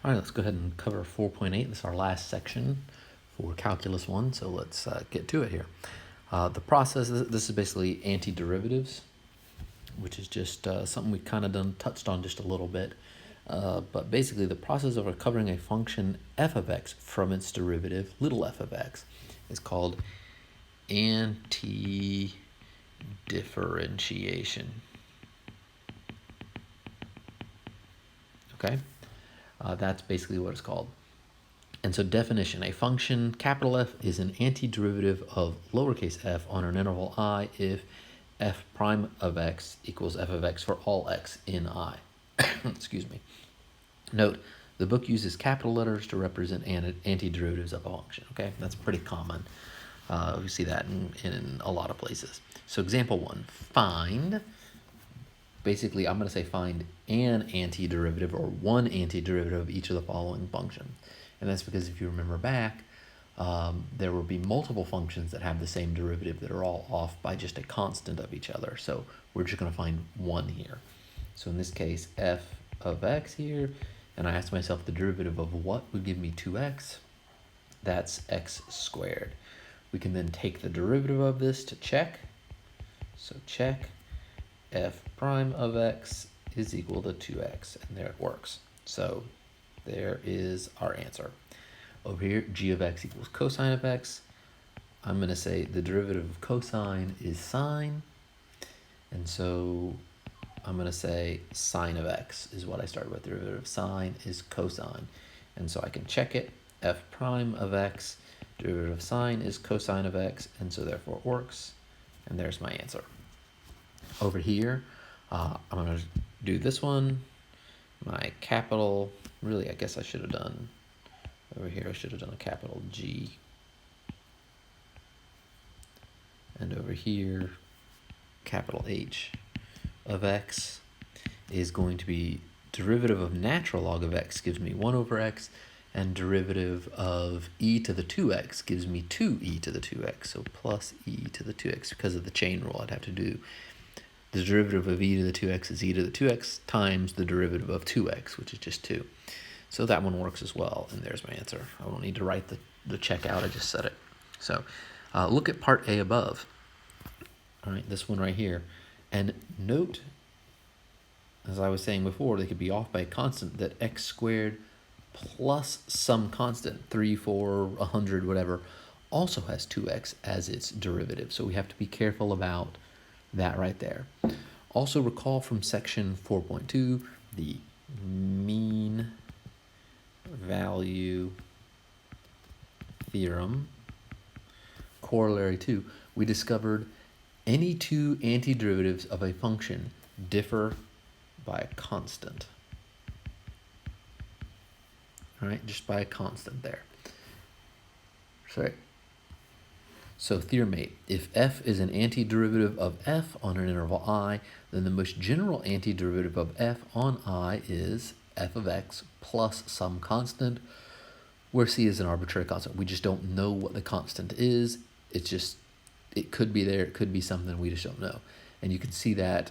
All right, let's go ahead and cover 4.8. This is our last section for Calculus 1, so let's get to it here. The process, this is basically antiderivatives, which is just something we've kind of touched on just a little bit. But basically the process of recovering a function f of x from its derivative, little f of x, is called antidifferentiation. Okay? That's basically what it's called. And so definition, a function capital F is an antiderivative of lowercase f on an interval I if f prime of x equals f of x for all x in I. Excuse me. Note, the book uses capital letters to represent antiderivatives of a function, okay? That's pretty common. We see that in a lot of places. So example 1, find, basically I'm going to say find an antiderivative or one antiderivative of each of the following functions. And that's because if you remember back, there will be multiple functions that have the same derivative that are all off by just a constant of each other. So we're just going to find one here. So in this case, f of x here, and I asked myself the derivative of what would give me 2x. That's x squared. We can then take the derivative of this to check. So check f prime of x is equal to 2x, and there it works. So there is our answer. Over here, g of x equals cosine of x. I'm going to say the derivative of cosine is sine. And so I'm going to say sine of x is what I started with. The derivative of sine is cosine. And so I can check it. F prime of x, derivative of sine is cosine of x, and so therefore it works. And there's my answer. Over here, I'm going to do this one. My capital, really, I guess I should have done, over here I should have done a capital G. And over here, capital H of x is going to be derivative of natural log of x gives me 1 over x, and derivative of e to the 2x gives me 2e to the 2x, so plus e to the 2x. Because of the chain rule, I'd have to do the derivative of e to the 2x is e to the 2x times the derivative of 2x, which is just 2. So that one works as well, and there's my answer. I don't need to write the check out, I just said it. So look at part A above. All right, this one right here. And note, as I was saying before, they could be off by a constant, that x squared plus some constant, 3, 4, 100, whatever, also has 2x as its derivative. So we have to be careful about that right there. Also recall from section 4.2, the mean value theorem, corollary 2, we discovered any two antiderivatives of a function differ by a constant. All right, just by a constant there. Sorry. So theorem 8, if f is an antiderivative of f on an interval I, then the most general antiderivative of f on I is f of x plus some constant, where c is an arbitrary constant. We just don't know what the constant is. It's just, it could be there, it could be something we just don't know. And you can see that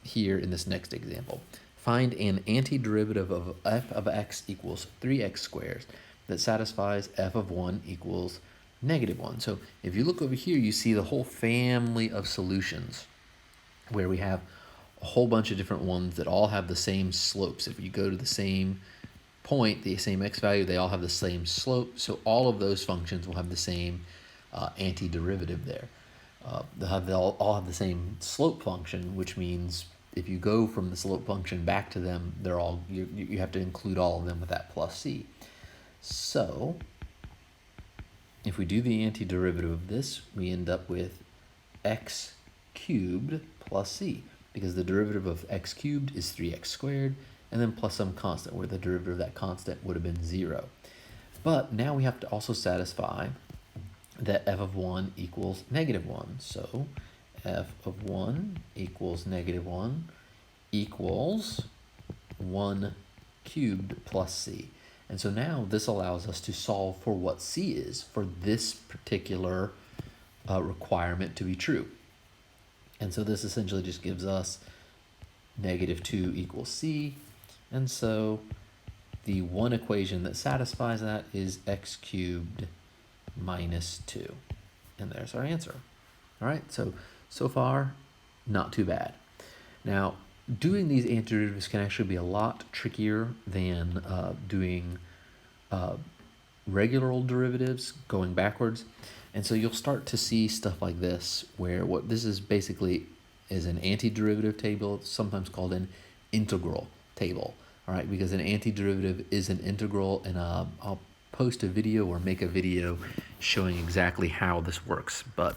here in this next example. Find an antiderivative of f of x equals 3x squared that satisfies f of 1 equals -1. So if you look over here, you see the whole family of solutions where we have a whole bunch of different ones that all have the same slopes. If you go to the same point, the same x value, they all have the same slope. So all of those functions will have the same antiderivative there. They'll all have the same slope function, which means if you go from the slope function back to them, they're all you have to include all of them with that plus c. So if we do the antiderivative of this, we end up with x cubed plus c, because the derivative of x cubed is 3x squared, and then plus some constant, where the derivative of that constant would have been 0. But now we have to also satisfy that f of 1 equals -1. So f of 1 equals -1 equals 1 cubed plus c. And so now this allows us to solve for what c is for this particular requirement to be true. And so this essentially just gives us -2 equals c. And so the one equation that satisfies that is x cubed minus 2. And there's our answer. All right, so far, not too bad. Now, doing these antiderivatives can actually be a lot trickier than doing regular old derivatives going backwards. And so you'll start to see stuff like this, where what this is basically is an antiderivative table. It's sometimes called an integral table. All right, because an antiderivative is an integral, and I'll post a video or make a video showing exactly how this works, but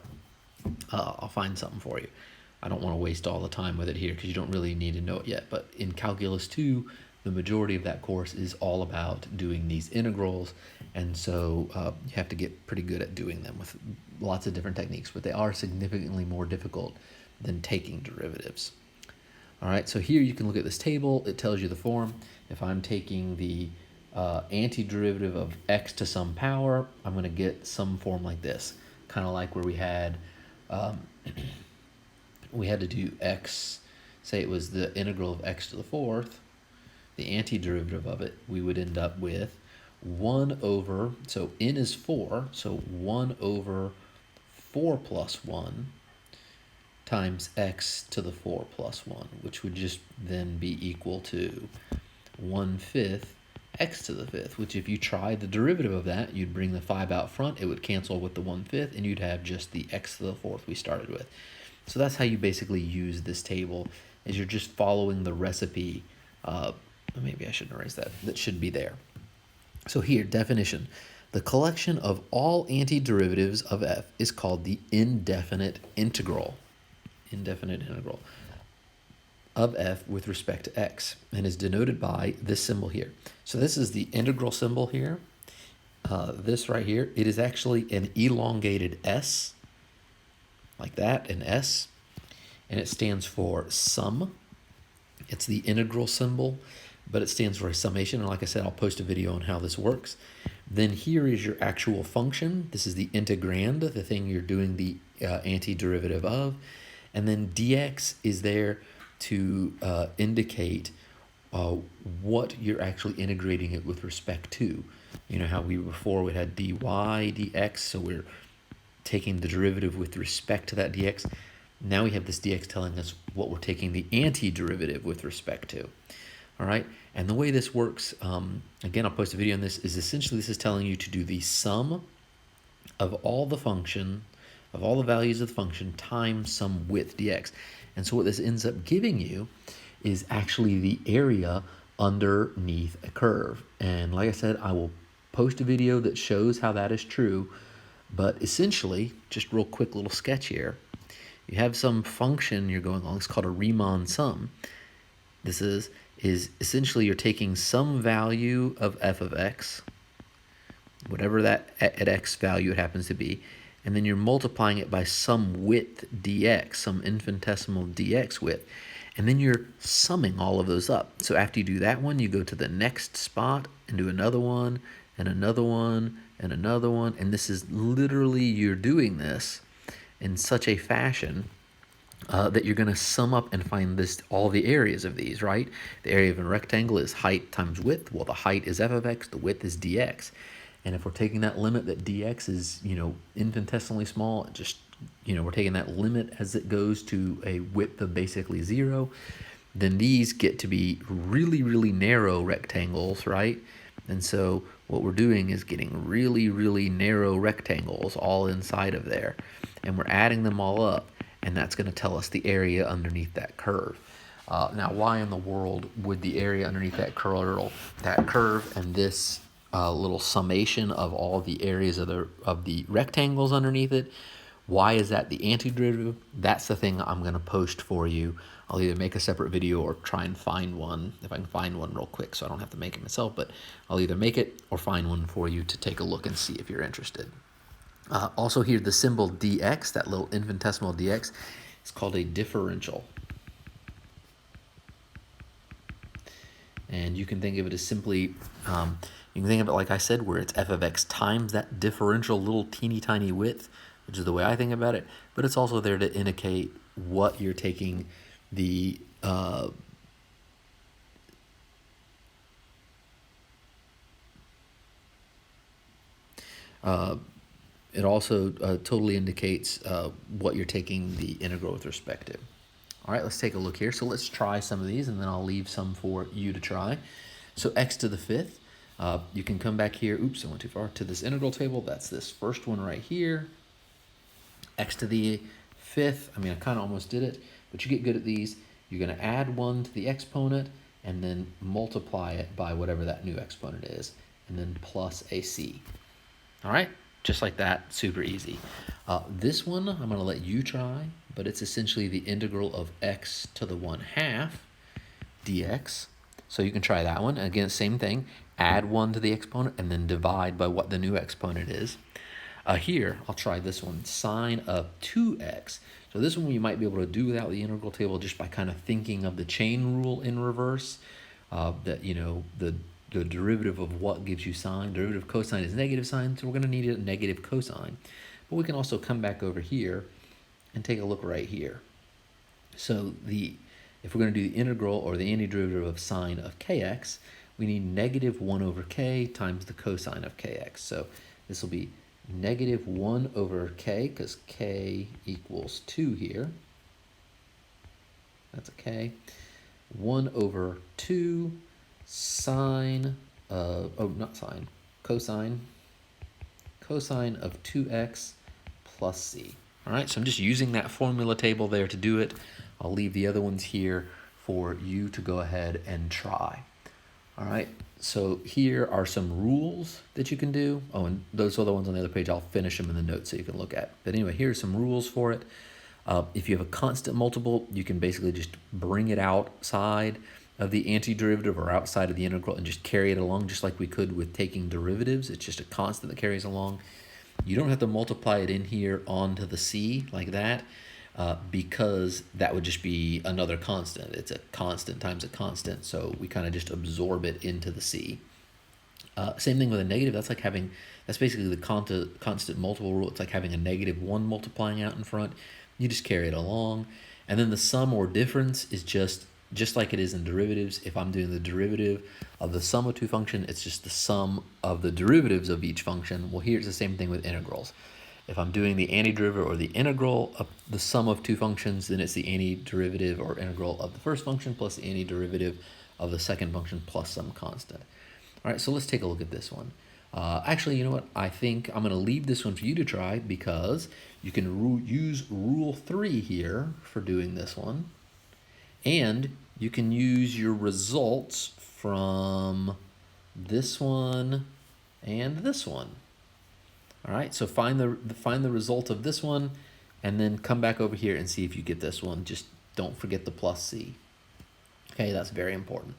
I'll find something for you. I don't want to waste all the time with it here because you don't really need to know it yet. But in Calculus 2, the majority of that course is all about doing these integrals, and so you have to get pretty good at doing them with lots of different techniques, but they are significantly more difficult than taking derivatives. All right, so here you can look at this table. It tells you the form. If I'm taking the antiderivative of x to some power, I'm going to get some form like this, kind of like where we had to do x, say it was the integral of x to the fourth, the antiderivative of it, we would end up with 1 over, so n is 4, so 1 over 4 plus 1 times x to the 4 plus 1, which would just then be equal to 1/5 x to the 5th, which if you tried the derivative of that, you'd bring the 5 out front, it would cancel with the 1/5, and you'd have just the x to the 4th we started with. So that's how you basically use this table, is you're just following the recipe. Maybe I shouldn't erase that. That should be there. So here, definition. The collection of all antiderivatives of f is called the indefinite integral of f with respect to x, and is denoted by this symbol here. So this is the integral symbol here. This right here, it is actually an elongated s, like that, an s, and it stands for sum. It's the integral symbol, but it stands for a summation, and like I said, I'll post a video on how this works. Then here is your actual function. This is the integrand, the thing you're doing the antiderivative of, and then dx is there to indicate what you're actually integrating it with respect to. You know how before we had dy dx, so we're taking the derivative with respect to that dx. Now we have this dx telling us what we're taking the antiderivative with respect to. All right, and the way this works, again, I'll post a video on this, is essentially this is telling you to do the sum of all the function, of all the values of the function times some width dx. And so what this ends up giving you is actually the area underneath a curve. And like I said, I will post a video that shows how that is true, but essentially, just real quick little sketch here, you have some function you're going along, it's called a Riemann sum. This is essentially you're taking some value of f of x, whatever that at x value it happens to be, and then you're multiplying it by some width dx, some infinitesimal dx width, and then you're summing all of those up. So after you do that one, you go to the next spot and do another one, and another one, and another one, and this is literally, you're doing this in such a fashion that you're going to sum up and find all the areas of these, right? The area of a rectangle is height times width. Well, the height is f of x, the width is dx. And if we're taking that limit that dx is, infinitesimally small, just, we're taking that limit as it goes to a width of basically 0, then these get to be really, really narrow rectangles, right? And so what we're doing is getting really, really narrow rectangles all inside of there. And we're adding them all up, and that's going to tell us the area underneath that curve. Now, why in the world would the area underneath that curve and this little summation of all the areas of the rectangles underneath it, why is that the antiderivative? That's the thing I'm going to post for you. I'll either make a separate video or try and find one, if I can find one real quick so I don't have to make it myself, but I'll either make it or find one for you to take a look and see if you're interested. Also here, the symbol dx, that little infinitesimal dx, is called a differential. And you can think of it as simply, you can think of it like I said, where it's f of x times that differential little teeny tiny width, which is the way I think about it, but it's also there to indicate what you're taking the It also totally indicates what you're taking the integral with respect to. All right, let's take a look here. So let's try some of these, and then I'll leave some for you to try. So x to the fifth, you can come back here, oops, I went too far, to this integral table. That's this first one right here. X to the fifth, I mean, I kind of almost did it, but you get good at these. You're going to add 1 to the exponent, and then multiply it by whatever that new exponent is, and then plus a c. All right, just like that, super easy. This one I'm going to let you try, but it's essentially the integral of x to the 1/2 dx. So you can try that one. Again, same thing, add 1 to the exponent and then divide by what the new exponent is. Here, I'll try this one, sine of 2x. So this one you might be able to do without the integral table just by kind of thinking of the chain rule in reverse. That, you know, the derivative of what gives you sine. Derivative of cosine is negative sine, so we're going to need a negative cosine. But we can also come back over here and take a look right here. So if we're going to do the integral or the antiderivative of sine of kx, we need negative 1 over k times the cosine of kx. So this will be negative 1 over k, because k equals 2 here. That's a k. 1 over 2 sine of, cosine of 2x plus c. All right, so I'm just using that formula table there to do it. I'll leave the other ones here for you to go ahead and try. All right, so here are some rules that you can do. Oh, and those other ones on the other page, I'll finish them in the notes so you can look at. But anyway, here are some rules for it. If you have a constant multiple, you can basically just bring it outside of the antiderivative or outside of the integral and just carry it along just like we could with taking derivatives. It's just a constant that carries along. You don't have to multiply it in here onto the c like that because that would just be another constant. It's a constant times a constant, so we kind of just absorb it into the c. Same thing with a negative. That's basically the constant multiple rule. It's like having a negative 1 multiplying out in front. You just carry it along. And then the sum or difference is just like it is in derivatives. If I'm doing the derivative of the sum of two functions, it's just the sum of the derivatives of each function. Well, here it's the same thing with integrals. If I'm doing the antiderivative or the integral of the sum of two functions, then it's the antiderivative or integral of the first function plus the antiderivative of the second function plus some constant. All right, so let's take a look at this one. Actually, you know what? I think I'm going to leave this one for you to try because you can use Rule 3 here for doing this one. And you can use your results from this one and this one. All right, so find the result of this one and then come back over here and see if you get this one. Just don't forget the plus c. Okay, that's very important.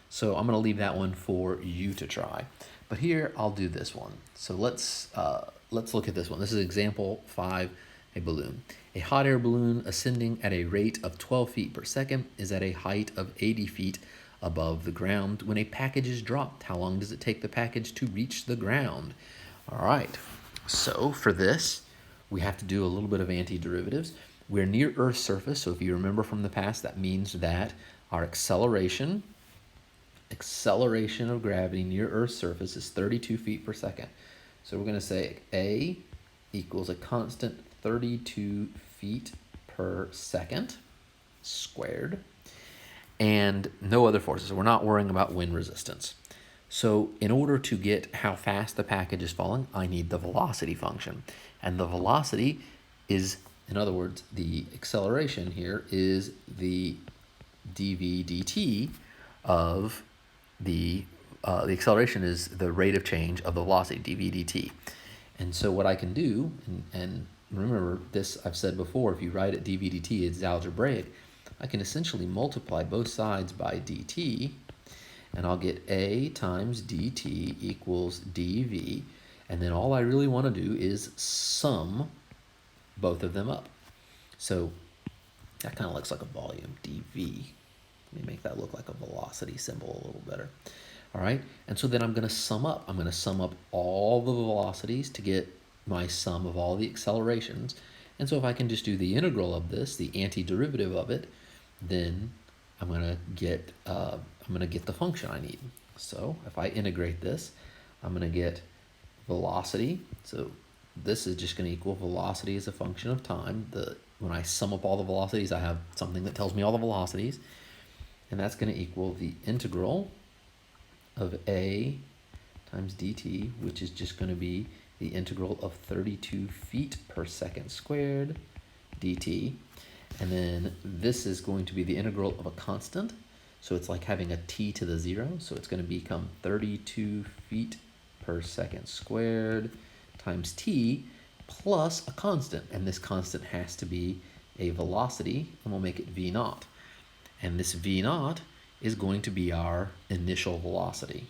So I'm going to leave that one for you to try. But here I'll do this one. So let's look at this one. This is example 5, a balloon. A hot air balloon ascending at a rate of 12 feet per second is at a height of 80 feet above the ground. When a package is dropped, how long does it take the package to reach the ground? All right, so for this, we have to do a little bit of antiderivatives. We're near Earth's surface, so if you remember from the past, that means that our acceleration of gravity near Earth's surface is 32 feet per second. So we're going to say A equals a constant 32 feet per second squared, and no other forces. We're not worrying about wind resistance. So in order to get how fast the package is falling, I need the velocity function. And the velocity is, in other words, the acceleration here is the dv dt of the acceleration is the rate of change of the velocity, dv dt. And so what I can do, and remember this I've said before, if you write it dv dt, it's algebraic. I can essentially multiply both sides by dt, and I'll get a times dt equals dv, and then all I really want to do is sum both of them up. So that kind of looks like a volume, dv. Let me make that look like a velocity symbol a little better. All right, and so then I'm going to sum up. I'm going to sum up all the velocities to get my sum of all the accelerations. And so if I can just do the integral of this, the antiderivative of it, then I'm going to get the function I need. So if I integrate this, I'm going to get velocity. So this is just going to equal velocity as a function of time. When I sum up all the velocities, I have something that tells me all the velocities. And that's going to equal the integral of a times dt, which is just going to be the integral of 32 feet per second squared dt. And then this is going to be the integral of a constant. So it's like having a t to the 0. So it's going to become 32 feet per second squared times t plus a constant. And this constant has to be a velocity, and we'll make it v naught. And this v naught is going to be our initial velocity.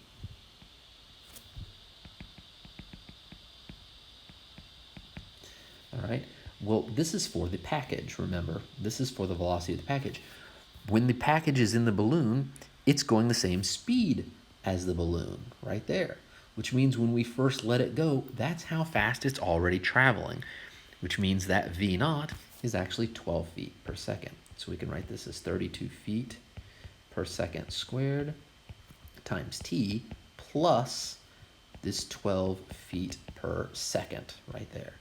All right. Well, this is for the package, remember. This is for the velocity of the package. When the package is in the balloon, it's going the same speed as the balloon, right there. Which means when we first let it go, that's how fast it's already traveling. Which means that v naught is actually 12 feet per second. So we can write this as 32 feet per second squared times t plus this 12 feet per second right there.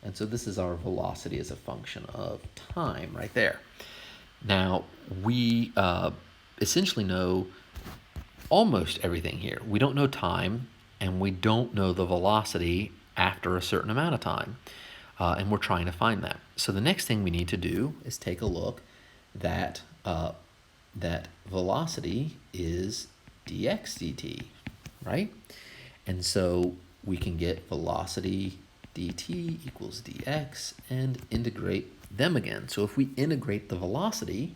And so this is our velocity as a function of time right there. Now, we essentially know almost everything here. We don't know time, and we don't know the velocity after a certain amount of time. And we're trying to find that. So the next thing we need to do is take a look that that velocity is dx dt, right? And so we can get velocity dt equals dx and integrate them again. So if we integrate the velocity,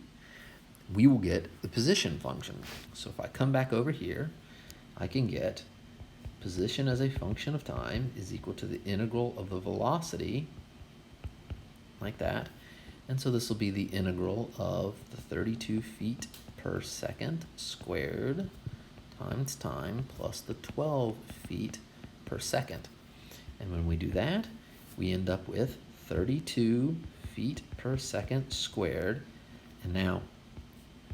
we will get the position function. So if I come back over here, I can get position as a function of time is equal to the integral of the velocity, like that. And so this will be the integral of the 32 feet per second squared times time plus the 12 feet per second. And when we do that, we end up with 32 feet per second squared. And now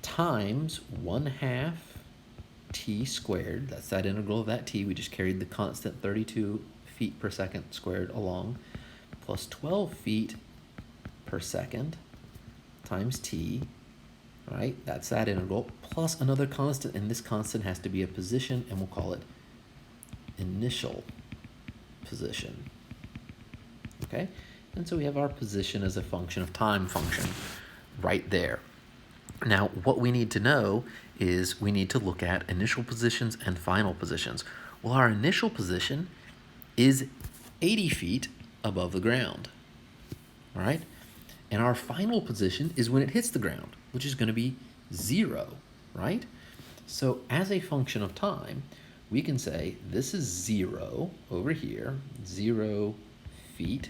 times 1/2 t squared, that's that integral of that t, we just carried the constant 32 feet per second squared along, plus 12 feet per second times t, right? That's that integral, plus another constant, and this constant has to be a position, and we'll call it initial position, okay? And so we have our position as a function of time function right there. Now, what we need to know is we need to look at initial positions and final positions. Well, our initial position is 80 feet above the ground, all right? And our final position is when it hits the ground, which is going to be 0, right? So as a function of time, we can say this is 0 over here, 0 feet.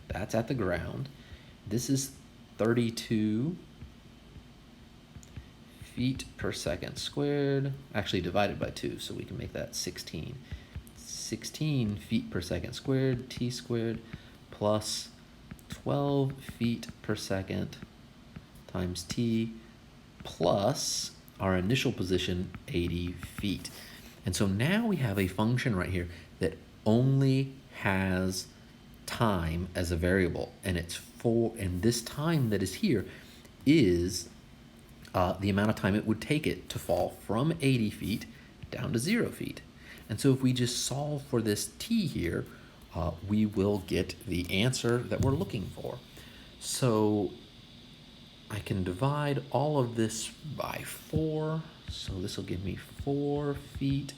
That's at the ground. This is 32 feet per second squared, actually divided by 2, so we can make that 16. 16 feet per second squared, t squared, plus 12 feet per second times t, plus our initial position, 80 feet. And so now we have a function right here that only has time as a variable, and and this time that is here is the amount of time it would take it to fall from 80 feet down to 0 feet. And so if we just solve for this t here, we will get the answer that we're looking for. So I can divide all of this by 4. So this will give me 4 feet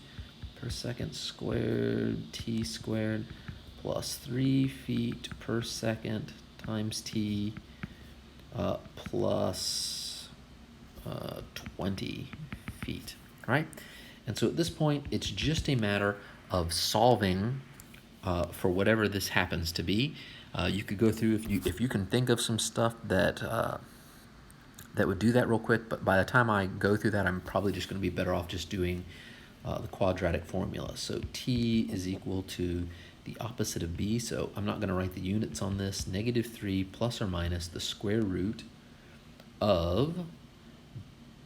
per second squared t squared plus 3 feet per second times t plus 20 feet, right? And so at this point, it's just a matter of solving for whatever this happens to be. You could go through, if you can think of some stuff that would do that real quick, but by the time I go through that, I'm probably just going to be better off just doing the quadratic formula. So t is equal to the opposite of b, so I'm not going to write the units on this, -3 plus or minus the square root of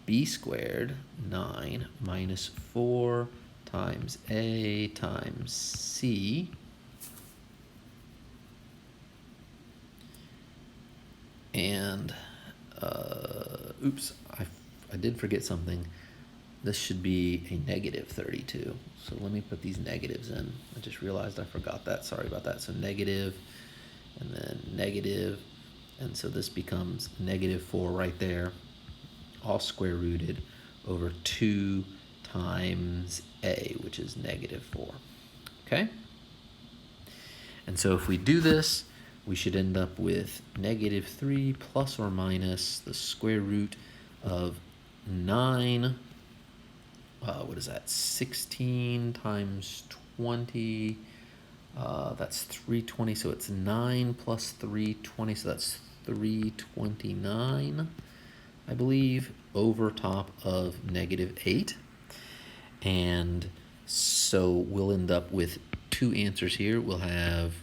b squared 9 minus 4 times A times C and oops, I did forget something. This should be a negative 32. So let me put these negatives in. I just realized I forgot that. Sorry about that. So negative, and then negative, and so this becomes negative 4 right there, all square rooted over 2 times A, which is negative 4. Okay? And so if we do this, we should end up with negative 3 plus or minus the square root of 9. What is that? 16 times 20. That's 320. So it's 9 plus 320. So that's 329, I believe, over top of negative 8. And so we'll end up with two answers here. We'll have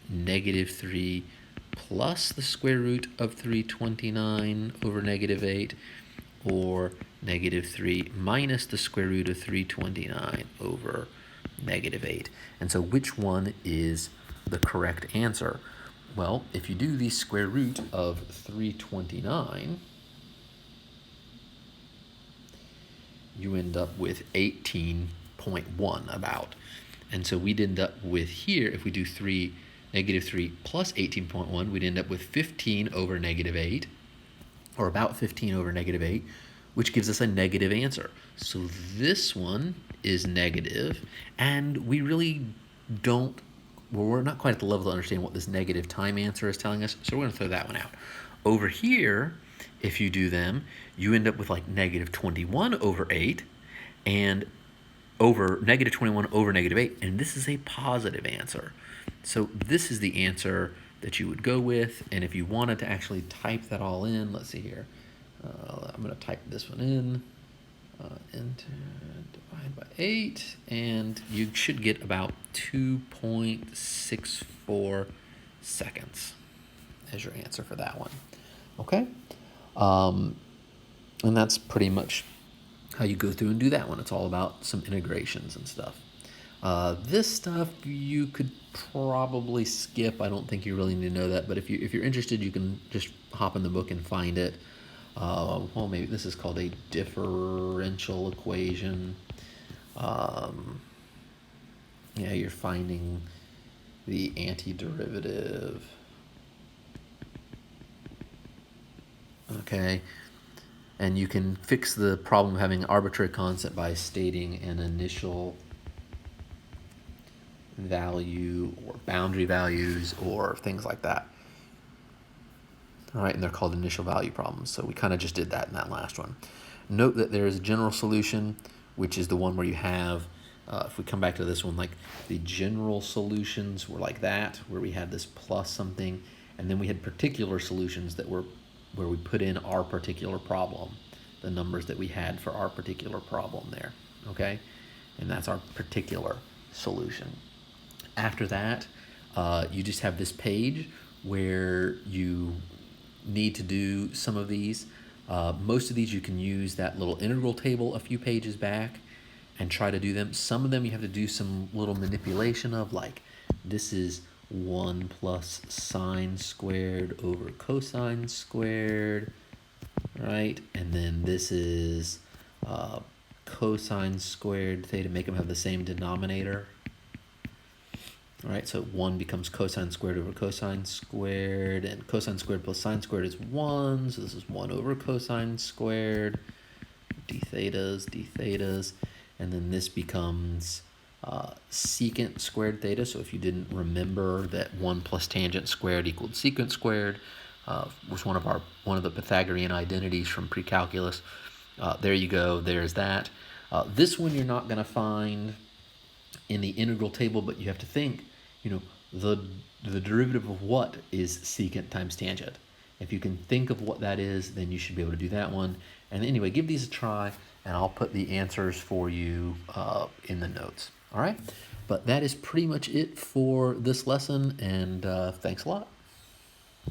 negative 3 plus the square root of 329 over negative 8, or negative 3 minus the square root of 329 over negative 8. And so which one is the correct answer? Well, if you do the square root of 329, you end up with 18.1 about. And so we'd end up with here, if we do negative 3 plus 18.1, we'd end up with 15 over negative 8, or about 15 over negative 8, which gives us a negative answer. So this one is negative, and we really don't, well, we're not quite at the level to understand what this negative time answer is telling us, so we're going to throw that one out. Over here, if you do them, you end up with like negative 21 over 8, and over negative 21 over negative 8, and this is a positive answer. So this is the answer that you would go with, and if you wanted to actually type that all in, let's see here. I'm going to type this one in, enter, divide by 8, and you should get about 2.64 seconds as your answer for that one. Okay? And that's pretty much how you go through and do that one. It's all about some integrations and stuff. This stuff you could probably skip. I don't think you really need to know that, but if you're interested, you can just hop in the book and find it. Well, maybe this is called a differential equation. Yeah, you're finding the antiderivative. Okay, and you can fix the problem of having an arbitrary constant by stating an initial value or boundary values or things like that. All right, and they're called initial value problems. So we kind of just did that in that last one. Note that there is a general solution, which is the one where you have, if we come back to this one, like the general solutions were like that, where we had this plus something, and then we had particular solutions that were where we put in our particular problem, the numbers that we had for our particular problem there, okay? And that's our particular solution. After that, you just have this page where you need to do some of these. Most of these you can use that little integral table a few pages back and try to do them. Some of them you have to do some little manipulation of, like this is 1 plus sine squared over cosine squared, right? And then this is cosine squared theta, make them have the same denominator. All right, so 1 becomes cosine squared over cosine squared, and cosine squared plus sine squared is 1, so this is 1 over cosine squared, d thetas, and then this becomes secant squared theta. So if you didn't remember that 1 plus tangent squared equaled secant squared, was one of the Pythagorean identities from pre-calculus. There you go, there's that. This one you're not going to find in the integral table, but you have to think, the derivative of what is secant times tangent. If you can think of what that is, then you should be able to do that one. And anyway, give these a try, and I'll put the answers for you in the notes. All right? But that is pretty much it for this lesson, and thanks a lot.